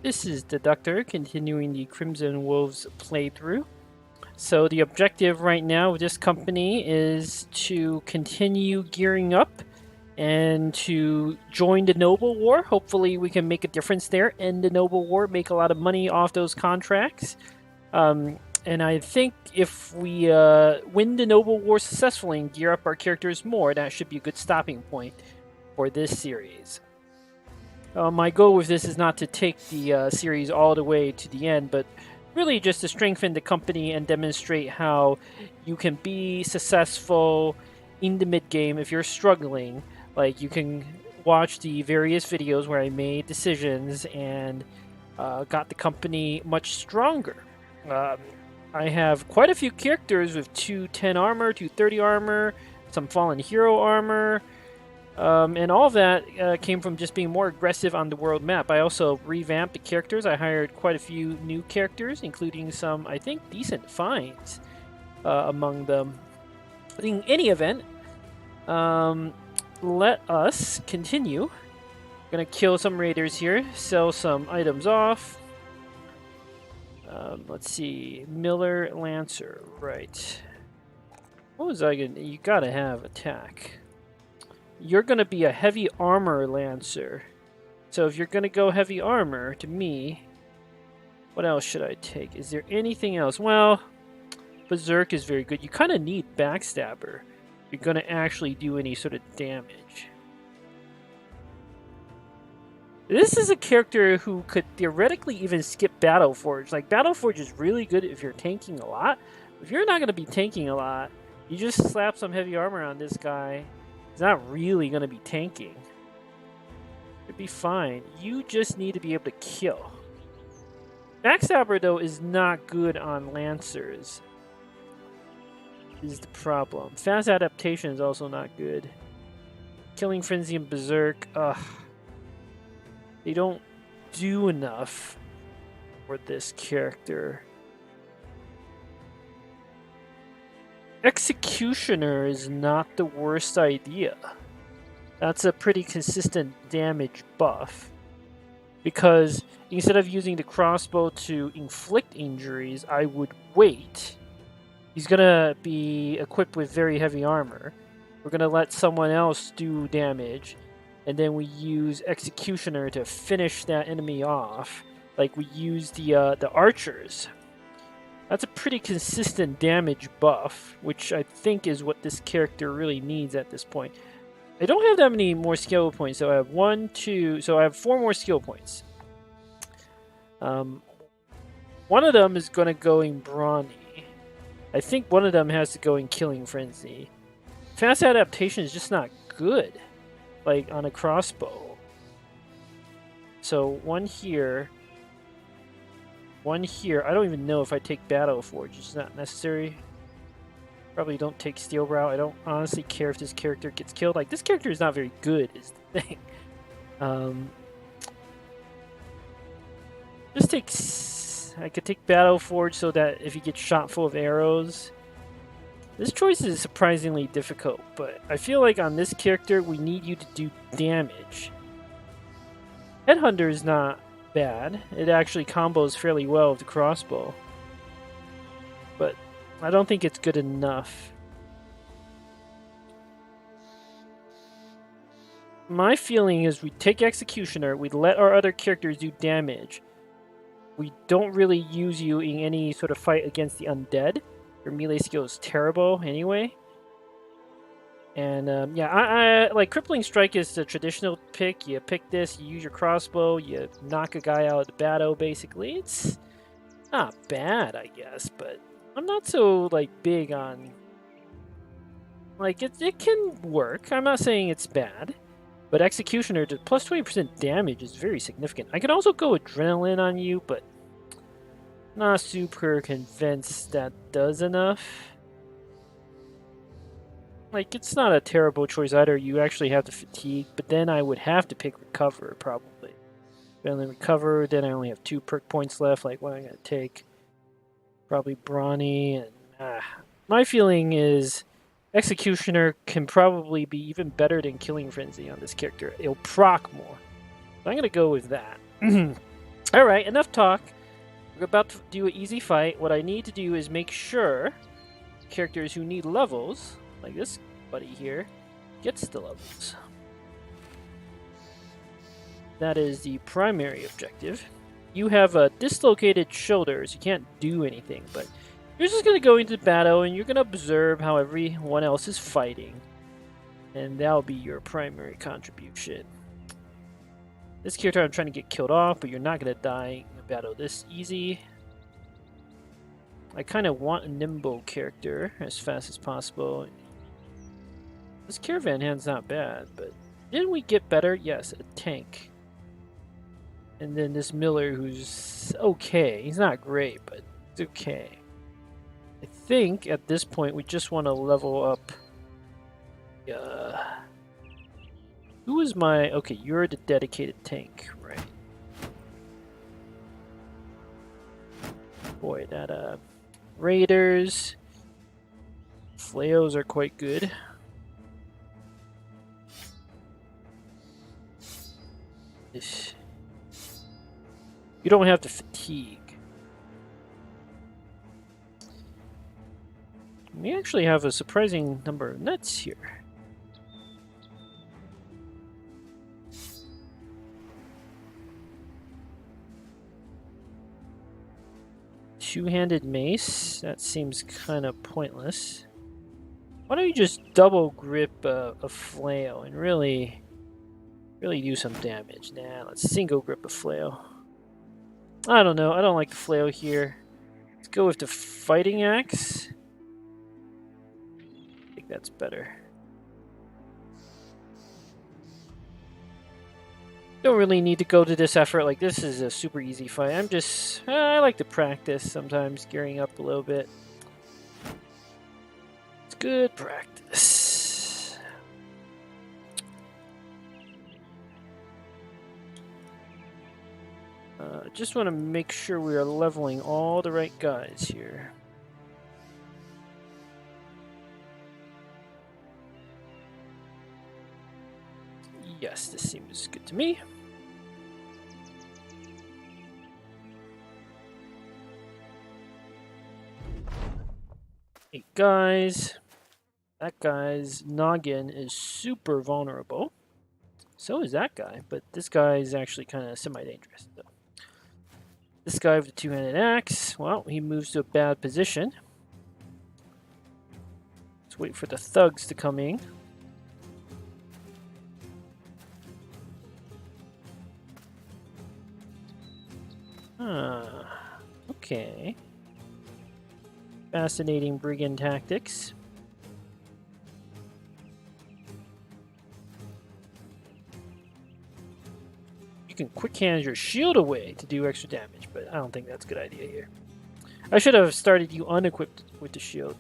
This is the Doctor continuing the Crimson Wolves playthrough. So the objective right now with this company is to continue gearing up and to join the Noble War. Hopefully we can make a difference there, end the Noble War, make a lot of money off those contracts. And I think if we win the Noble War successfully and gear up our characters more, that should be a good stopping point for this series. My goal with this is not to take the series all the way to the end, but really just to strengthen the company and demonstrate how you can be successful in the mid-game if you're struggling. Like, you can watch the various videos where I made decisions and got the company much stronger. I have quite a few characters with 210 armor, 230 armor, some fallen hero armor, and all of that came from just being more aggressive on the world map. I also revamped the characters. I hired quite a few new characters, including some, I think, decent finds among them. In any event, let us continue. Gonna kill some raiders here, sell some items off. Let's see, Miller Lancer, right. What was I gonna, you gotta have attack. You're going to be a heavy armor Lancer. So if you're going to go heavy armor, to me, what else should I take? Is there anything else? Well, Berserk is very good. You kind of need Backstabber if you're going to actually do any sort of damage. This is a character who could theoretically even skip Battleforge. Like, Battleforge is really good if you're tanking a lot. If you're not going to be tanking a lot, you just slap some heavy armor on this guy. He's not really going to be tanking. It'd be fine. You just need to be able to kill. Backstabber, though, is not good on Lancers. Is the problem. Fast adaptation is also not good. Killing Frenzy and Berserk, they don't do enough for this character. Executioner is not the worst idea. That's a pretty consistent damage buff. Because instead of using the crossbow to inflict injuries, I would wait. He's gonna be equipped with very heavy armor. We're gonna let someone else do damage, and then we use Executioner to finish that enemy off, like we use the archers. That's a pretty consistent damage buff, which I think is what this character really needs at this point. I don't have that many more skill points, so I have 1, 2, so I have 4 more skill points. One of them is going to go in Brawny. I think one of them has to go in Killing Frenzy. Fast adaptation is just not good, like on a crossbow. So one here. One here. I don't even know if I take Battleforge. It's not necessary. Probably don't take Steel Brow. I don't honestly care if this character gets killed. Like, this character is not very good, is the thing. Just take... I could take Battleforge so that if he gets shot full of arrows... This choice is surprisingly difficult, but I feel like on this character, we need you to do damage. Headhunter is not bad. It actually combos fairly well with the crossbow. But I don't think it's good enough. My feeling is we take Executioner, we let our other characters do damage. We don't really use you in any sort of fight against the Undead. Your melee skill is terrible anyway. And yeah, I like Crippling Strike is the traditional pick. You pick this, you use your crossbow, you knock a guy out of the battle, basically. It's not bad, I guess, but I'm not so like big on... Like, it can work. I'm not saying it's bad. But Executioner to plus 20% damage is very significant. I could also go Adrenaline on you, but not super convinced that does enough. Like, it's not a terrible choice either. You actually have the Fatigue, but then I would have to pick Recover, probably. Then Recover, then I only have 2 perk points left. Like, what am I going to take? Probably Brawny. And my feeling is Executioner can probably be even better than Killing Frenzy on this character. It'll proc more. So I'm going to go with that. Alright, enough talk. We're about to do an easy fight. What I need to do is make sure characters who need levels, like this buddy here, gets the levels. That is the primary objective. You have dislocated shoulders. You can't do anything, but you're just going to go into battle and you're going to observe how everyone else is fighting. And that'll be your primary contribution. This character I'm trying to get killed off, but you're not going to die in a battle this easy. I kind of want a nimble character as fast as possible. This caravan hand's not bad, but didn't we get better? Yes, a tank. And then this Miller who's okay. He's not great, but it's okay. I think at this point we just want to level up. Who is my... Okay, you're the dedicated tank, right? Boy, that raiders... Flails are quite good. You don't have to fatigue. We actually have a surprising number of nets here. Two-handed mace? That seems kind of pointless. Why don't you just double grip a flail and really do some damage? Nah, let's single grip a flail. I don't know. I don't like the flail here. Let's go with the fighting axe. I think that's better. Don't really need to go to this effort. Like, this is a super easy fight. I like to practice sometimes, gearing up a little bit. It's good practice. Just want to make sure we are leveling all the right guys here. Yes, this seems good to me. Eight guys. That guy's noggin is super vulnerable. So is that guy, but this guy is actually kind of semi-dangerous. So. This guy with the two-handed axe, well, he moves to a bad position. Let's wait for the thugs to come in. Okay. Fascinating brigand tactics. You can quick hand your shield away to do extra damage, but I don't think that's a good idea here. I should have started you unequipped with the shield.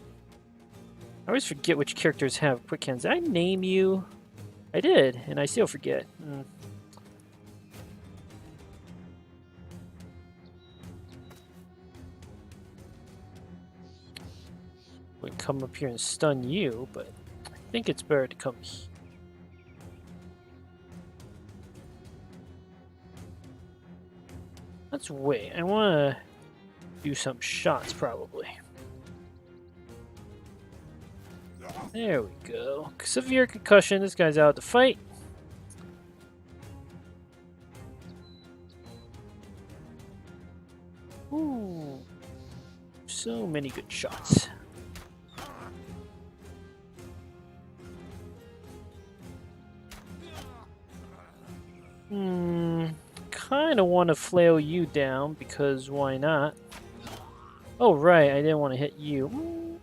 I always forget which characters have quick hands. Did I name you? I did, and I still forget. Would come up here and stun you, but I think it's better to come here. Let's wait. I want to do some shots, probably. There we go. Severe concussion. This guy's out to fight. Ooh. So many good shots. Kind of want to flail you down because why not? Oh right, I didn't want to hit you.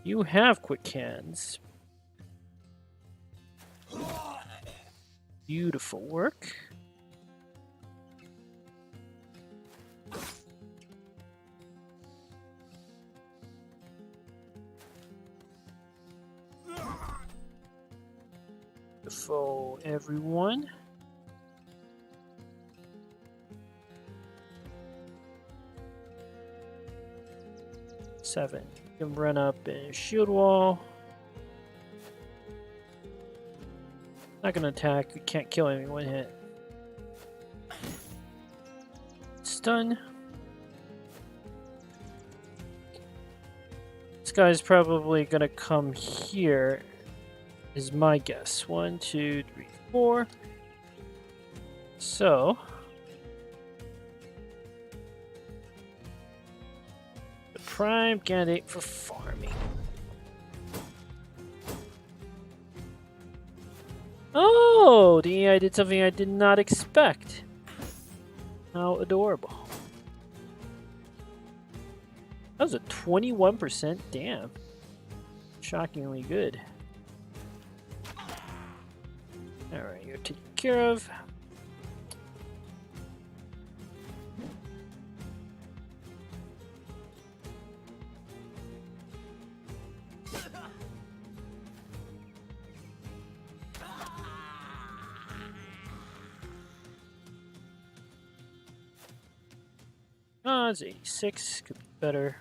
You have quick hands. Beautiful work. Beautiful, everyone. Seven. You can run up and shield wall. Not gonna attack. We can't kill him in one hit. Stun. This guy's probably gonna come here, is my guess. 1, 2, 3, 4. So the prime candidate for farming. Oh, the AI did something I did not expect. How adorable. That was a 21%. Damn. Shockingly good. Alright, you're taken care of. Oh, it's 86. Could be better.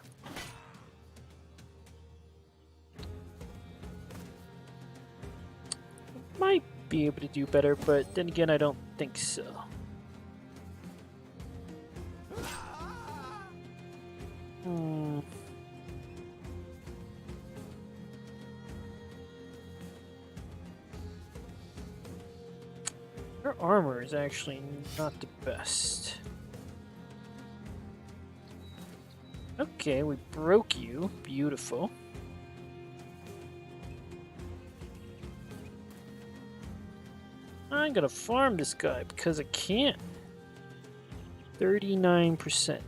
Might be able to do better, but then again, I don't think so. Her armor is actually not the best. Okay, we broke you. Beautiful. I'm gonna farm this guy because I can. 39%.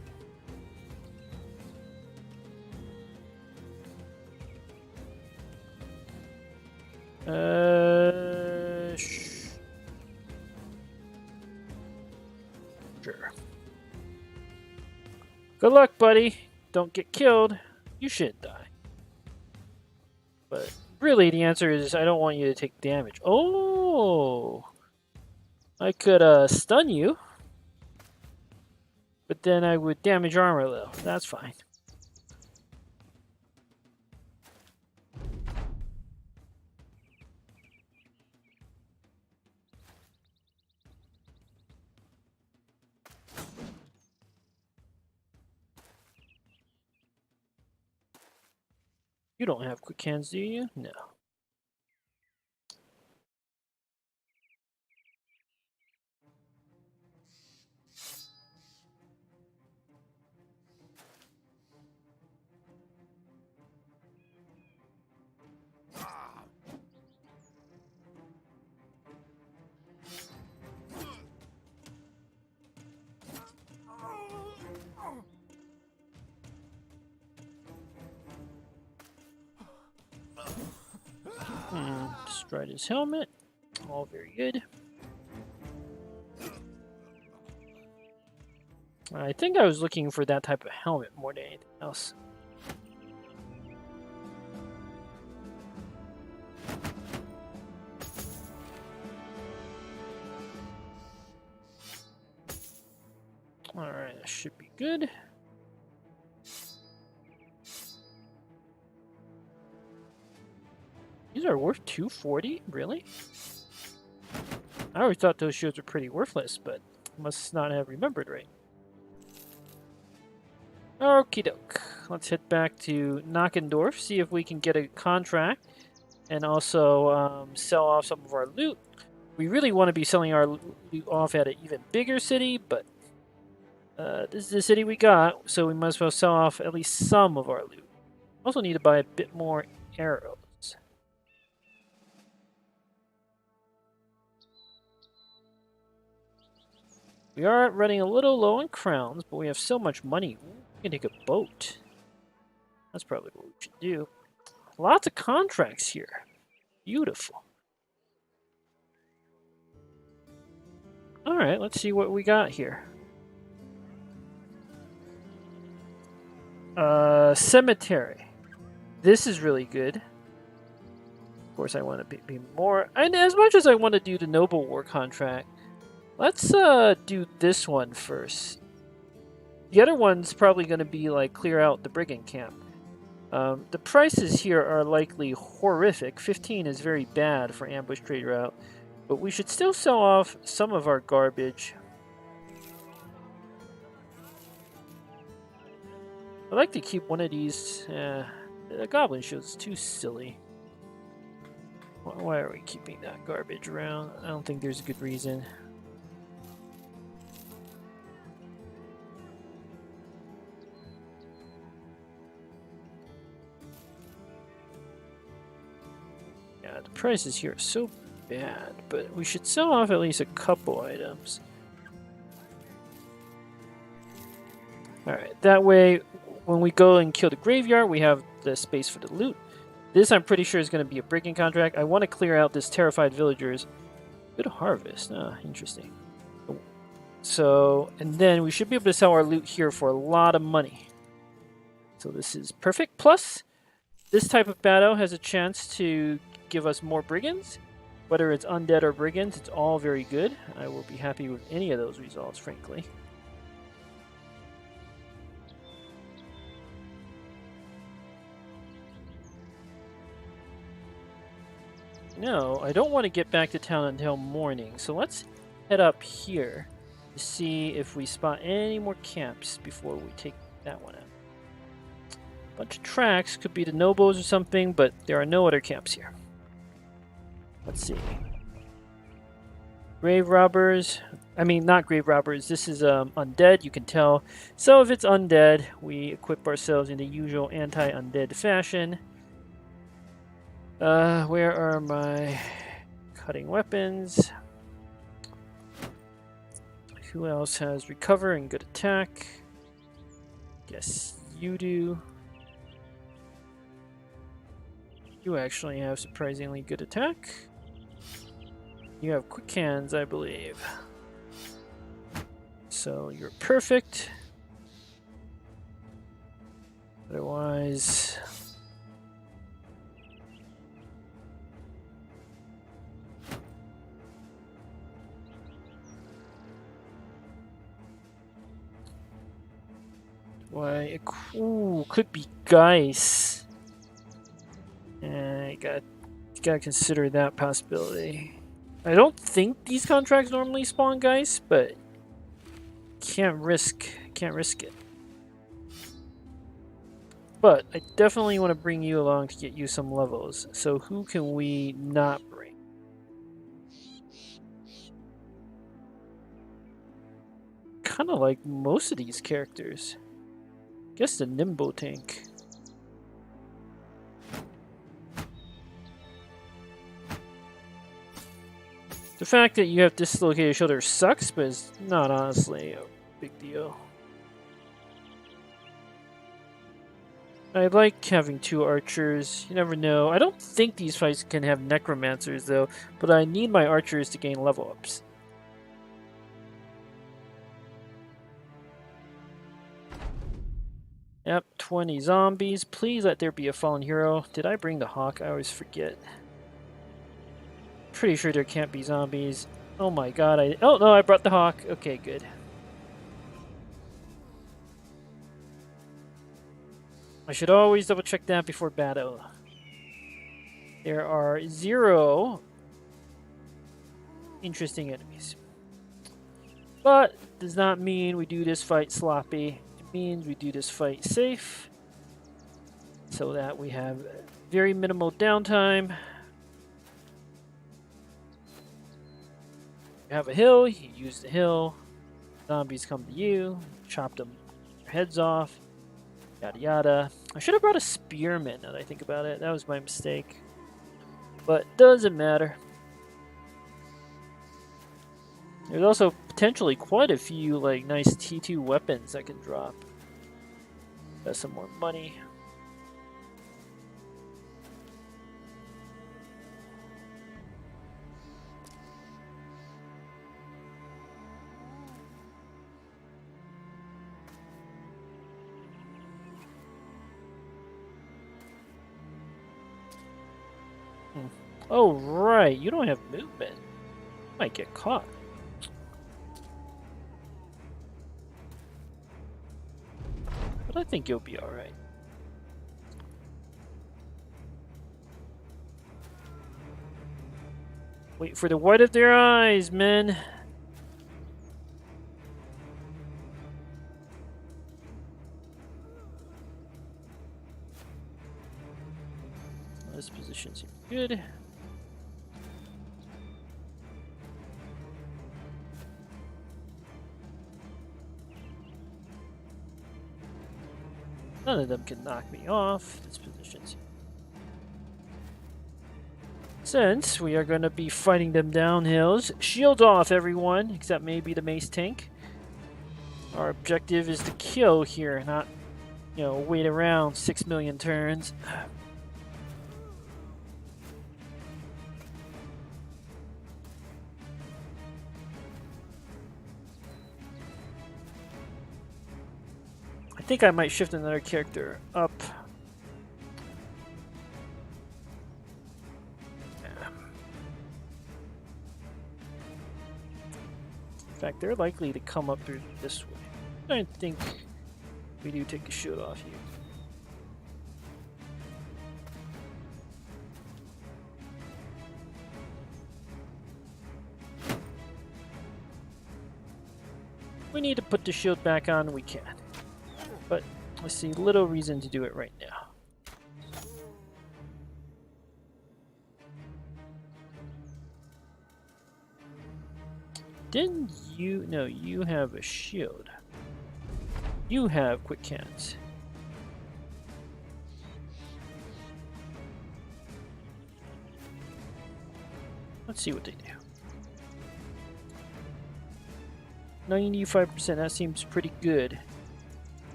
Sure. Good luck, buddy. Don't get killed. You should die. But really, the answer is I don't want you to take damage. Oh! I could stun you. But then I would damage armor a little. That's fine. You don't have quick hands, do you? No. Destroyed his helmet. All very good. I think I was looking for that type of helmet more than anything else. Alright, that should be good. These are worth 240? Really? I always thought those shields were pretty worthless, but must not have remembered right. Okie doke. Let's head back to Kochendorf, see if we can get a contract, and also sell off some of our loot. We really want to be selling our loot off at an even bigger city, but this is the city we got, so we might as well sell off at least some of our loot. Also need to buy a bit more arrows. We are running a little low on crowns, but we have so much money. We can take a boat. That's probably what we should do. Lots of contracts here. Beautiful. Alright, let's see what we got here. Cemetery. This is really good. Of course, I want to be more... And as much as I want to do the Noble War contract, let's do this one first. The other one's probably going to be like clear out the Brigand camp. The prices here are likely horrific. 15 is very bad for ambush trade route. But we should still sell off some of our garbage. I'd like to keep one of these. The goblin shield's too silly. Why are we keeping that garbage around? I don't think there's a good reason. Yeah, the prices here are so bad, but we should sell off at least a couple items. Alright, that way when we go and kill the graveyard, we have the space for the loot. This I'm pretty sure is going to be a brigand contract. I want to clear out this terrified villagers. Good harvest. Interesting. So, and then we should be able to sell our loot here for a lot of money. So this is perfect. Plus, this type of battle has a chance to give us more brigands. Whether it's undead or brigands, it's all very good. I will be happy with any of those results, frankly. No, I don't want to get back to town until morning, so let's head up here to see if we spot any more camps before we take that one out. Bunch of tracks, could be the nobles or something, but there are no other camps here. Let's see. Grave robbers. I mean, not grave robbers. This is undead, you can tell. So if it's undead, we equip ourselves in the usual anti-undead fashion. Where are my cutting weapons? Who else has recover and good attack? Guess you do. You actually have surprisingly good attack. You have quick hands, I believe. So you're perfect. Otherwise... Why? Ooh, could be Geis. You gotta consider that possibility. I don't think these contracts normally spawn Geis, but can't risk it. But I definitely want to bring you along to get you some levels. So who can we not bring? Kind of like most of these characters. Guess the Nimbo tank. The fact that you have dislocated shoulder sucks, but it's not honestly a big deal. I like having 2 archers. You never know. I don't think these fights can have necromancers though, but I need my archers to gain level ups. Yep, 20 zombies. Please let there be a fallen hero. Did I bring the hawk? I always forget. Pretty sure there can't be zombies. Oh my god, oh no, I brought the hawk. Okay, good. I should always double check that before battle. There are 0 interesting enemies. But does not mean we do this fight sloppy. Means we do this fight safe so that we have very minimal downtime. You have a hill, you use the hill, zombies come to you, chop them their heads off, yada yada. I should have brought a spearman now that I think about it. That was my mistake. But doesn't matter. There's also potentially quite a few like nice T2 weapons that can drop. Got some more money. Oh right, you don't have movement. You might get caught. But I think you'll be alright. Wait for the white of their eyes, men. This position seems good. None of them can knock me off. This position's. Since we are going to be fighting them downhills, shield off, everyone, except maybe the mace tank. Our objective is to kill here, not, wait around 6 million turns. I think I might shift another character up. In fact, they're likely to come up through this way. I think we do take a shield off here. We need to put the shield back on, we can. But I see little reason to do it right now. Didn't you? No, you have a shield. You have quick cans. Let's see what they do. 95%, that seems pretty good.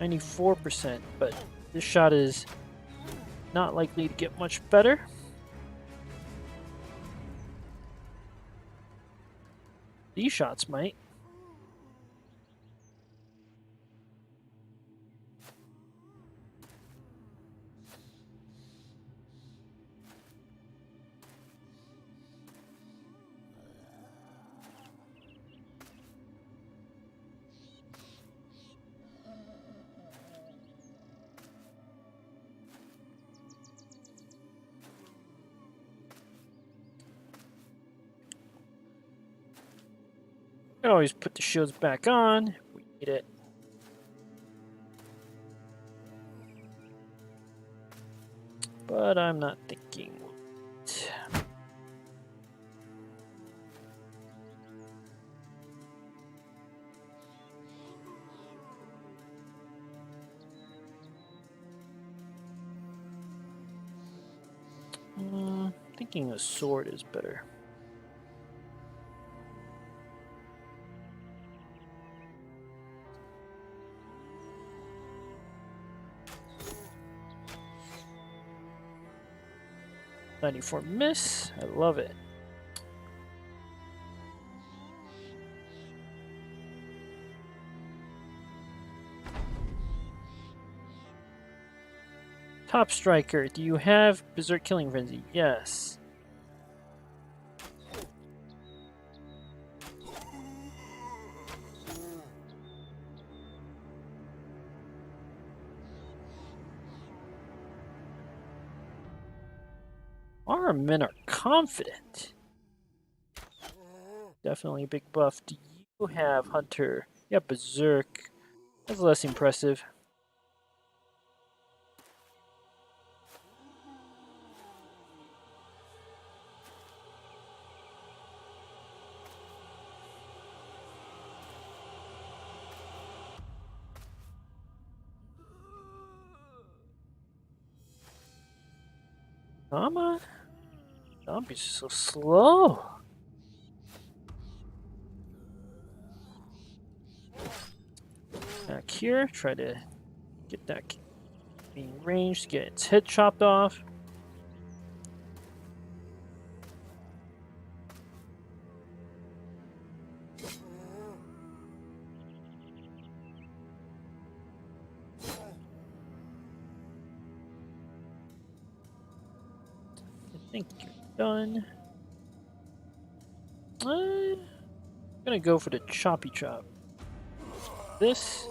94%, but this shot is not likely to get much better. These shots might. I always put the shields back on if we need it. But I'm not thinking it. Thinking a sword is better. .94 miss. I love it. Top Striker, do you have Berserk Killing Frenzy? Yes. Our men are confident. Definitely a big buff. Do you have Hunter? Yeah, Berserk. That's less impressive. Come on. Zombies are so slow. Back here, try to get that being ranged, get its head chopped off. I think you're done. I'm gonna go for the choppy chop. This.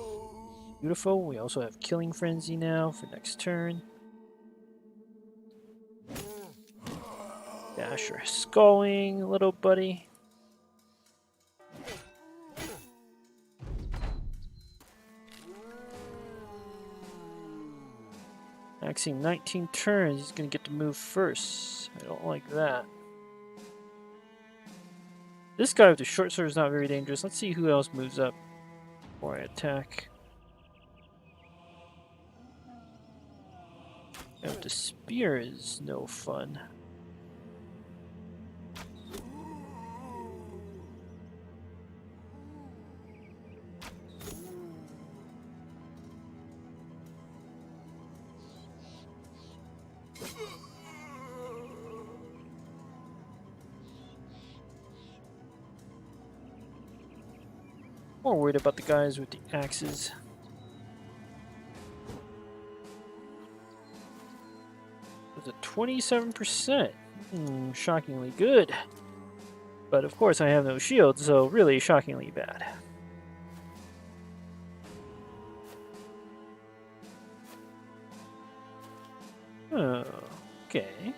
Beautiful. We also have Killing Frenzy now for next turn. Yeah, Smash your skullwing, little buddy. Maxing 19 turns, he's gonna get to move first. I don't like that. This guy with the short sword is not very dangerous. Let's see who else moves up before I attack. With the spear is no fun. More worried about the guys with the axes. There's a 27%. Shockingly good. But of course I have no shield, so really shockingly bad. Oh, okay.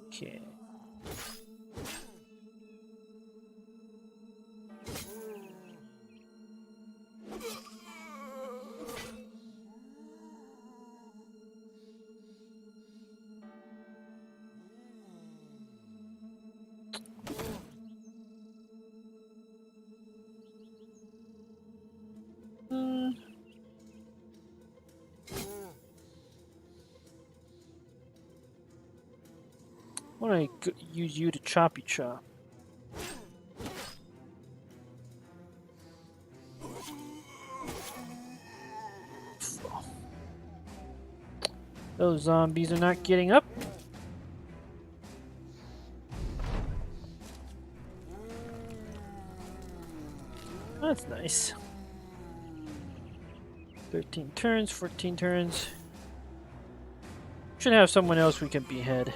Okay. Why don't I use you to choppy chop? Those zombies are not getting up. That's nice. 13 turns, 14 turns. Should have someone else we can behead.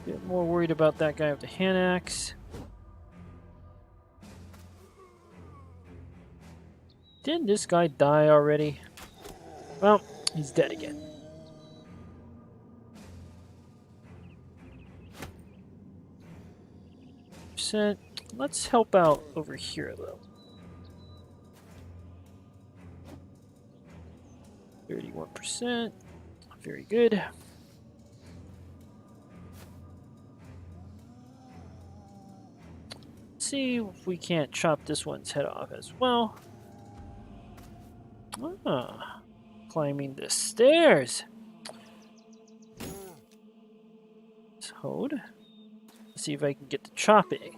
Bit more worried about that guy with the hand axe. Didn't this guy die already? Well, he's dead again. Let's help out over here though. 31%. Very good. Let's see if we can't chop this one's head off as well. Ah, climbing the stairs. Toad. Let's see if I can get to chopping.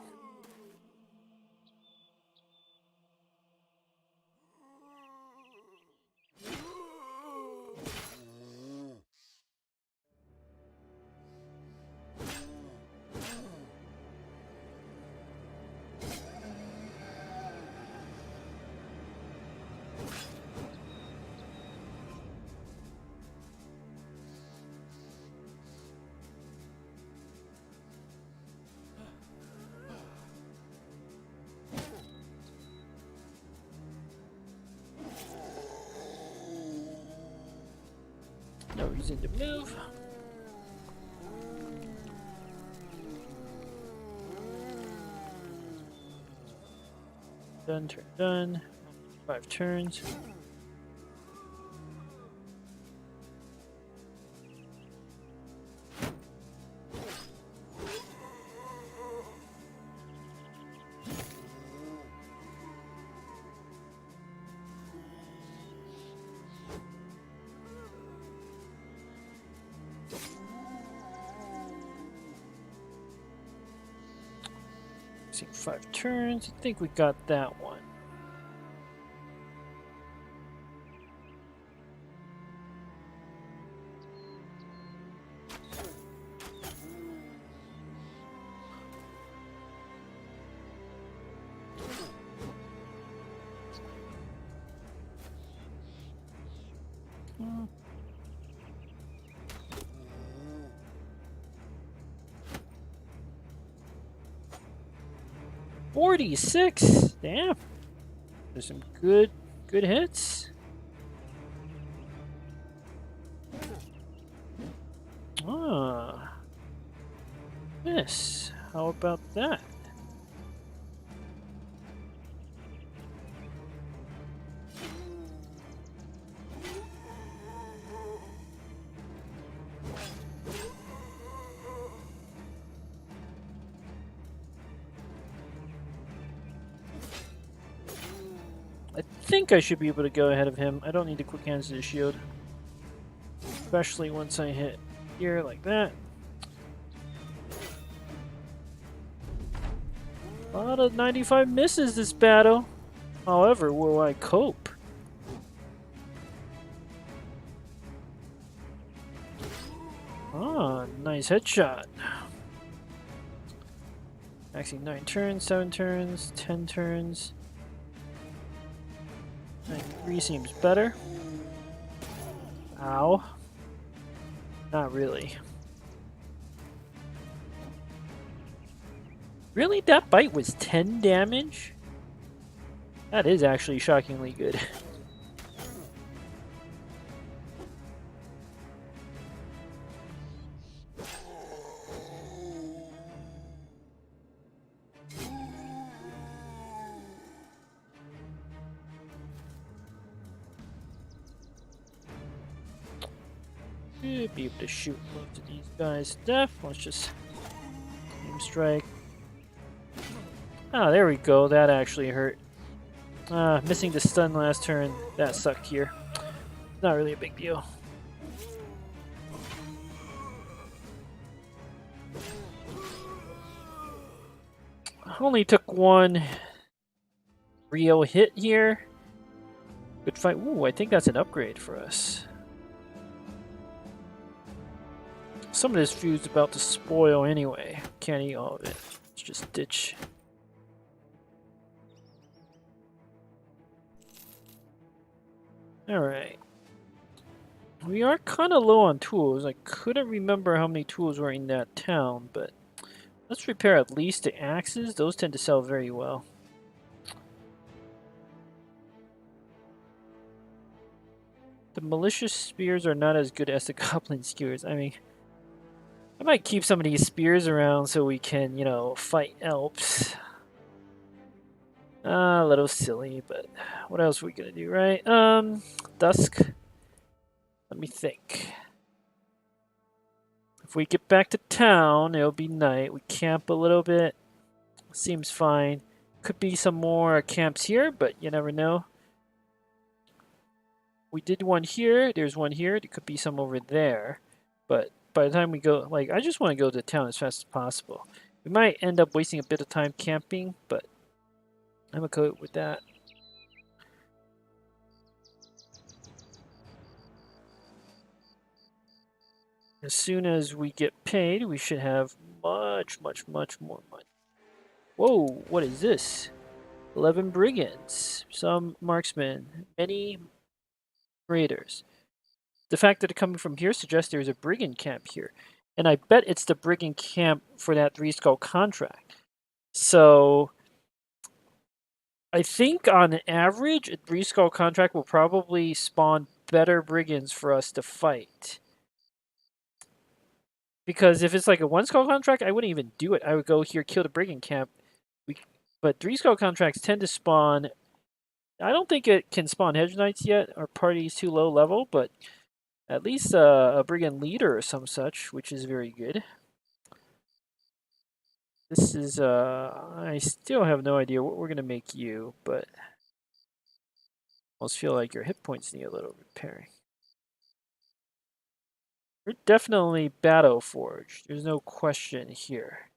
No reason to move. Done, turn done. 5 turns. See, 5 turns. I think we got that one. Hmm. 46. Damn. There's some good hits. Ah. Yes. How about that? I think I should be able to go ahead of him. I don't need to quick hands to the shield. Especially once I hit here like that. A lot of 95 misses this battle. However, will I cope? Ah, nice headshot. Actually, 9 turns, 7 turns, 10 turns. 93 seems better. Ow. Not really. Really? That bite was 10 damage? That is actually shockingly good. Should be able to shoot most of these guys to death. Let's just aim strike. Ah, there we go. That actually hurt. Missing the stun last turn. That sucked here. Not really a big deal. Only took one real hit here. Good fight. Ooh, I think that's an upgrade for us. Some of this food's about to spoil anyway. Can't eat all of it. Let's just ditch. Alright. We are kind of low on tools. I couldn't remember how many tools were in that town, but let's repair at least the axes. Those tend to sell very well. The malicious spears are not as good as the goblin skewers. I mean, I might keep some of these spears around so we can, you know, fight elves. A little silly, but what else are we gonna do, right? Dusk. Let me think. If we get back to town, it'll be night. We camp a little bit. Seems fine. Could be some more camps here, but you never know. We did one here. There's one here. There could be some over there. But by the time we go, like, I just want to go to town as fast as possible. We might end up wasting a bit of time camping, but I'm okay with that. As soon as we get paid, we should have much, much, much more money. Whoa, what is this? 11 brigands, some marksmen, many raiders. The fact that they're coming from here suggests there's a brigand camp here. And I bet it's the brigand camp for that 3-skull contract. So I think on average, a 3-skull contract will probably spawn better brigands for us to fight. Because if it's like a 1-skull contract, I wouldn't even do it. I would go here, kill the brigand camp. But 3-skull contracts tend to spawn... I don't think it can spawn hedge knights yet, or parties too low level, but at least a brigand leader or some such, which is very good. This is, I still have no idea what we're going to make you, but I almost feel like your hit points need a little repairing. You're definitely battle forged. There's no question here.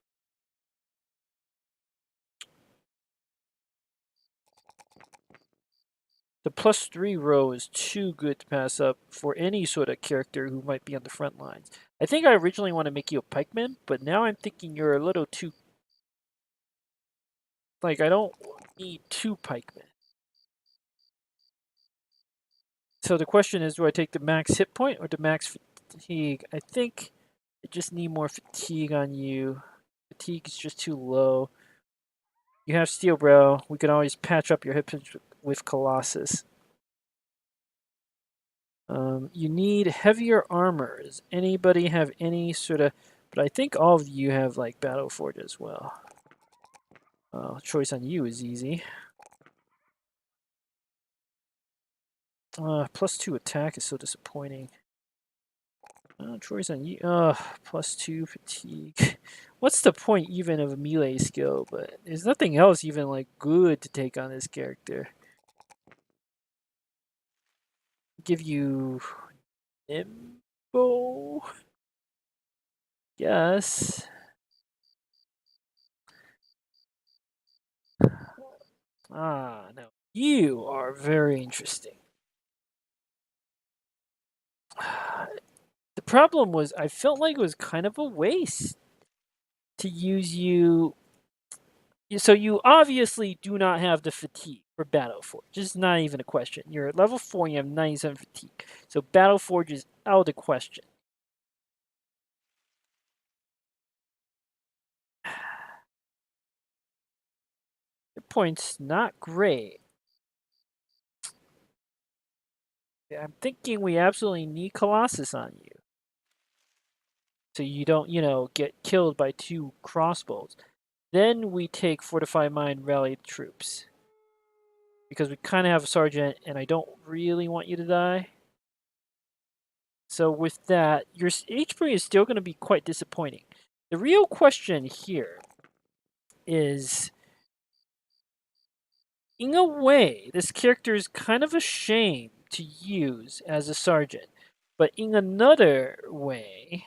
The +3 row is too good to pass up for any sort of character who might be on the front lines. I think I originally want to make you a pikeman, but now I'm thinking you're a little too... Like, I don't need 2 pikemen. So the question is, do I take the max hit point or the max fatigue? I think I just need more fatigue on you. Fatigue is just too low. You have Steel Brow. We can always patch up your hit points with Colossus. You need heavier armor. Does anybody have any sort of... But I think all of you have, like, Battle Forge as well. Choice on you is easy. +2 attack is so disappointing. Choice on you. +2 fatigue. What's the point even of a melee skill? But there's nothing else even, like, good to take on this character. Give you... Nimbo? Yes. No. You are very interesting. The problem was I felt like it was kind of a waste to use you. So you obviously do not have the fatigue for Battle Forge. It's not even a question. You're at level 4 and you have 97 fatigue. So Battle Forge is out of the question. Your point's not great. I'm thinking we absolutely need Colossus on you. So you don't, get killed by 2 crossbows. Then we take Fortify Mind, Rally the Troops. Because we kind of have a Sergeant, and I don't really want you to die. So with that, your HP is still going to be quite disappointing. The real question here is, in a way, this character is kind of a shame to use as a Sergeant. But in another way,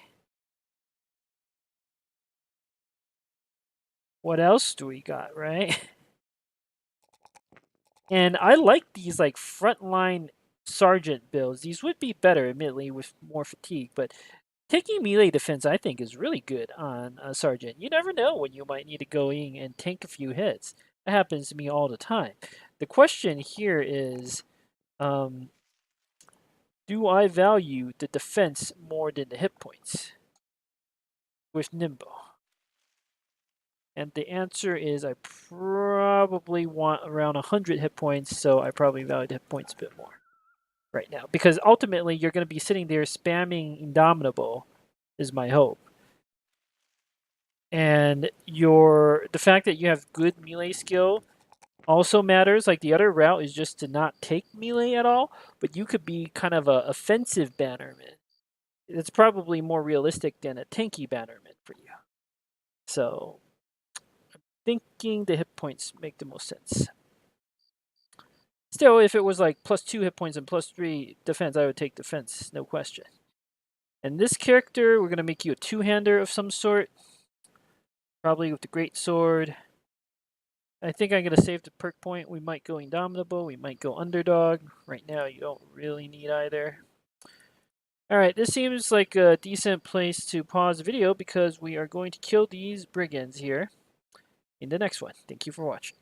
what else do we got, right? And I like these like frontline Sergeant builds. These would be better, admittedly, with more fatigue, but taking melee defense, I think, is really good on a Sergeant. You never know when you might need to go in and tank a few hits. That happens to me all the time. The question here is, do I value the defense more than the hit points with Nimbo? And the answer is I probably want around 100 hit points, so I probably value the hit points a bit more right now. Because ultimately, you're going to be sitting there spamming Indomitable, is my hope. And the fact that you have good melee skill also matters. Like, the other route is just to not take melee at all, but you could be kind of a offensive bannerman. It's probably more realistic than a tanky bannerman for you. So thinking the hit points make the most sense. Still, if it was like +2 hit points and +3 defense, I would take defense, no question. And this character, we're going to make you a 2-hander of some sort. Probably with the Great Sword. I think I'm going to save the perk point. We might go Indomitable, we might go Underdog. Right now, you don't really need either. Alright, this seems like a decent place to pause the video because we are going to kill these Brigands here in the next one. Thank you for watching.